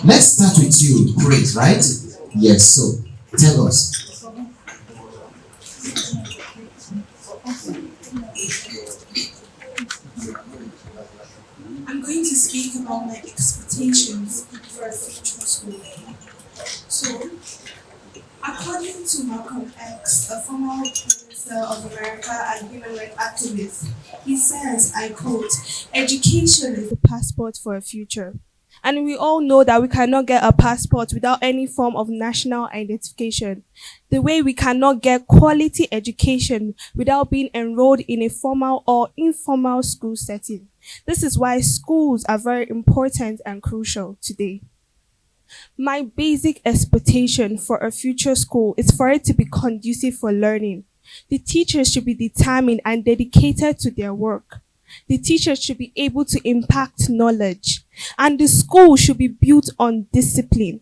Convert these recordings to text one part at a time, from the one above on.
Let's start with you, Praise, right? Yes, so tell us. I'm going to speak about my expectations for a future school. So, according to Malcolm X, a former minister of America and human rights activist, he says, I quote, education is the passport for a future. And we all know that we cannot get a passport without any form of national identification. The way we cannot get quality education without being enrolled in a formal or informal school setting. This is why schools are very important and crucial today. My basic expectation for a future school is for it to be conducive for learning. The teachers should be determined and dedicated to their work. The teachers should be able to impact knowledge. And the school should be built on discipline.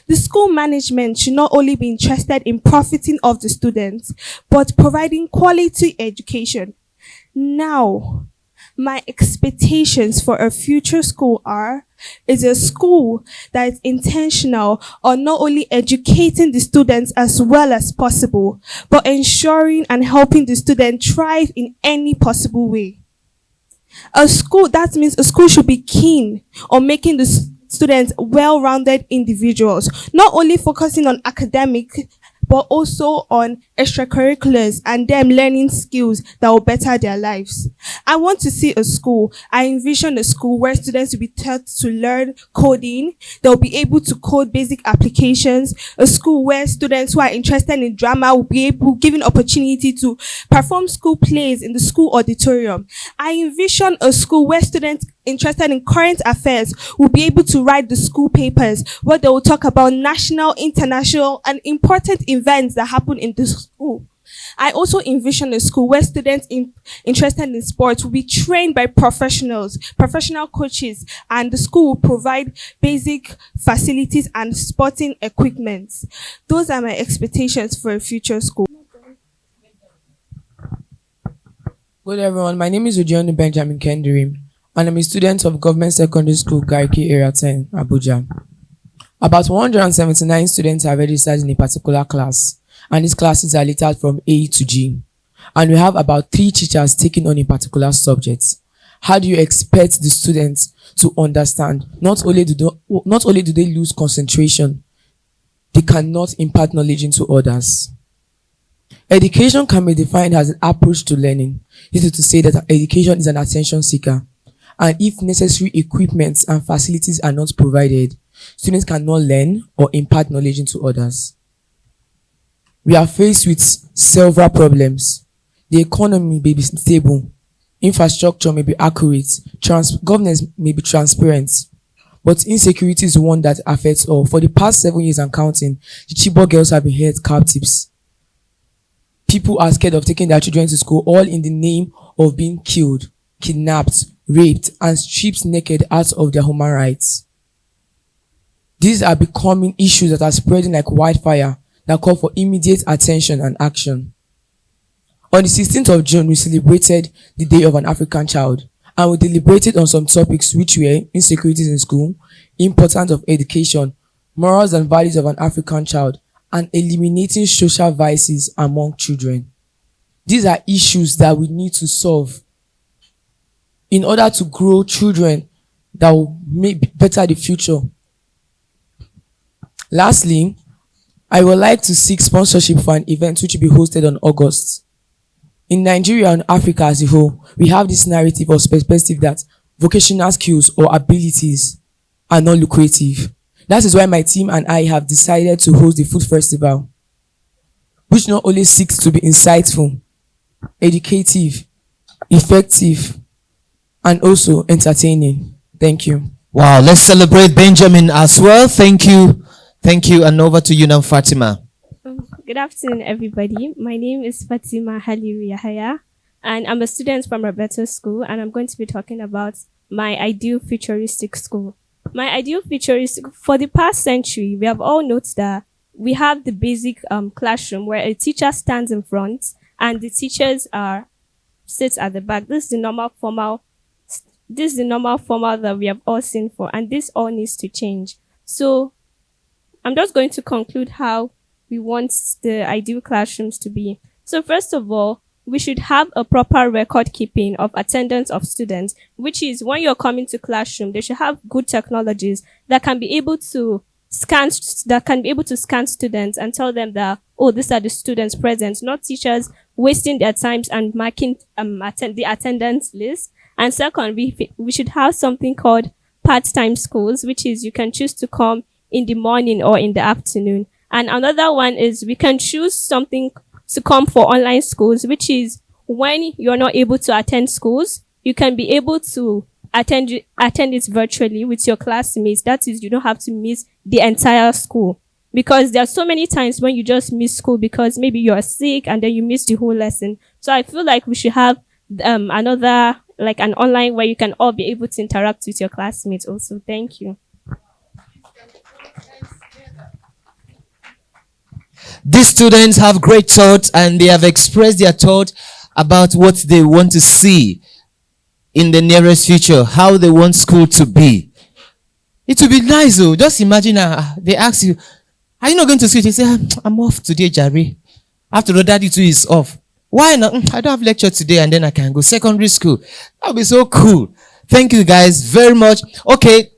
The school management should not only be interested in profiting of the students, but providing quality education. Now, my expectations for a future school is a school that is intentional on not only educating the students as well as possible, but ensuring and helping the student thrive in any possible way. That means a school should be keen on making the students well-rounded individuals, not only focusing on academic, but also on extracurriculars and them learning skills that will better their lives. I envision a school where students will be taught to learn coding, they'll be able to code basic applications, a school where students who are interested in drama will be given opportunity to perform school plays in the school auditorium. I envision a school where students interested in current affairs will be able to write the school papers where they will talk about national, international, and important events that happen in the school. I also envision a school where students interested in sports will be trained by professionals, professional coaches, and the school will provide basic facilities and sporting equipment. Those are my expectations for a future school. Good everyone, my name is Ujionu Benjamin Kendrim and I'm a student of Government Secondary School Gariki Area 10, Abuja. About 179 students are registered in a particular class, and these classes are lettered from A to G. And we have about 3 teachers taking on a particular subject. How do you expect the students to understand? Not only do they lose concentration, they cannot impart knowledge into others. Education can be defined as an approach to learning. This is to say that education is an attention seeker. And if necessary equipment and facilities are not provided, students cannot learn or impart knowledge into others. We are faced with several problems. The economy may be stable, infrastructure may be accurate, governance may be transparent, but insecurity is one that affects all. For the past 7 years and counting, the Chibok girls have been held captives. People are scared of taking their children to school, all in the name of being killed, kidnapped, raped, and stripped naked out of their human rights. These are becoming issues that are spreading like wildfire that call for immediate attention and action. On the 16th of June, we celebrated the Day of an African Child, and we deliberated on some topics which were insecurities in school, importance of education, morals and values of an African child, and eliminating social vices among children. These are issues that we need to solve in order to grow children that will make better the future. Lastly, I would like to seek sponsorship for an event which will be hosted on August. In Nigeria and Africa as a whole, we have this narrative or perspective that vocational skills or abilities are not lucrative. That is why my team and I have decided to host the food festival, which not only seeks to be insightful, educative, effective, and also entertaining. Thank you. Wow, let's celebrate Benjamin as well. Thank you. Thank you. And over to you now, Fatima. Good afternoon, everybody. My name is Fatima Haliru Yahaya, and I'm a student from Roberto School, and I'm going to be talking about my ideal futuristic school. My ideal futuristic, for the past century, we have all noticed that we have the basic classroom where a teacher stands in front and the teachers sits at the back. This is the normal formal that we have all seen for, and this all needs to change. So I'm just going to conclude how we want the ideal classrooms to be. So first of all, we should have a proper record keeping of attendance of students, which is when you're coming to classroom, they should have good technologies that can be able to scan students and tell them that, oh, these are the students present, not teachers wasting their times and marking the attendance list. And second, we should have something called part-time schools, which is you can choose to come in the morning or in the afternoon. And another one is we can choose something to come for online schools, which is when you're not able to attend schools, you can be able to attend it virtually with your classmates. That is, you don't have to miss the entire school. Because there are so many times when you just miss school because maybe you're sick and then you miss the whole lesson. So I feel like we should have another, like an online where you can all be able to interact with your classmates also. Thank you. These students have great thoughts and they have expressed their thought about what they want to see in the nearest future, how they want school to be. It would be nice though. Just imagine they ask you, are you not going to school? You say, I'm off today, Jerry. After all, daddy too is off. Why not? I don't have lecture today and then I can go secondary school. That would be so cool. Thank you guys very much. Okay,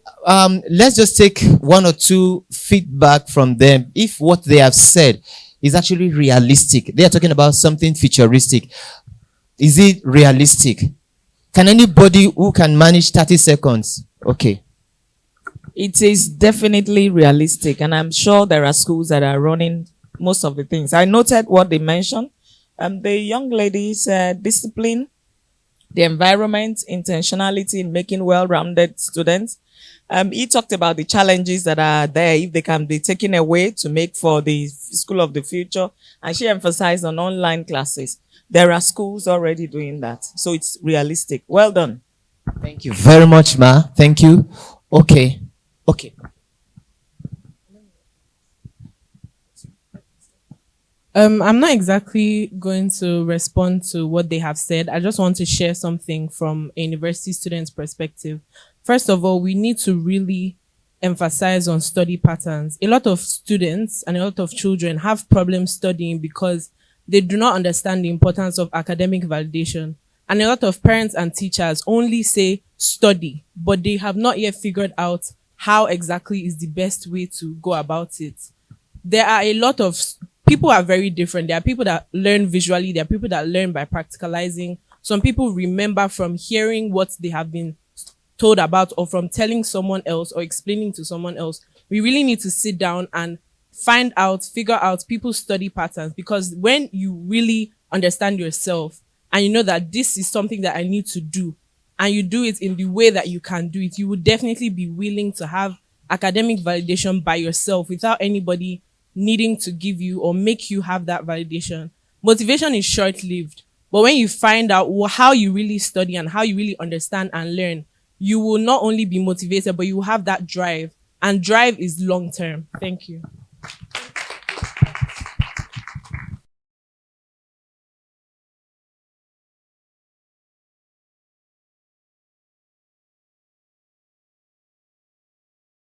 let's just take one or two feedback from them. If what they have said is actually realistic. They are talking about something futuristic. Is it realistic? Can anybody who can manage 30 seconds? Okay. It is definitely realistic, and I'm sure there are schools that are running most of the things. I noted what they mentioned. The young lady said discipline, the environment, intentionality in making well-rounded students. He talked about the challenges that are there if they can be taken away to make for the school of the future. And she emphasized on online classes. There are schools already doing that. So it's realistic. Well done. Thank you very much, Ma. Thank you. Okay. Okay. I'm not exactly going to respond to what they have said. I just want to share something from a university student's perspective. First of all, we need to really emphasize on study patterns. A lot of students and a lot of children have problems studying because they do not understand the importance of academic validation. And a lot of parents and teachers only say study, but they have not yet figured out how exactly is the best way to go about it. There are a lot of people are very different. There are people that learn visually. There are people that learn by practicalizing. Some people remember from hearing what they have been told about or from telling someone else or explaining to someone else. We really need to sit down and figure out people's study patterns, because when you really understand yourself and you know that this is something that I need to do and you do it in the way that you can do it, you would definitely be willing to have academic validation by yourself without anybody needing to give you or make you have that validation. Motivation is short-lived, but when you find out how you really study and how you really understand and learn, you will not only be motivated, but you will have that drive, and drive is long-term. Thank you.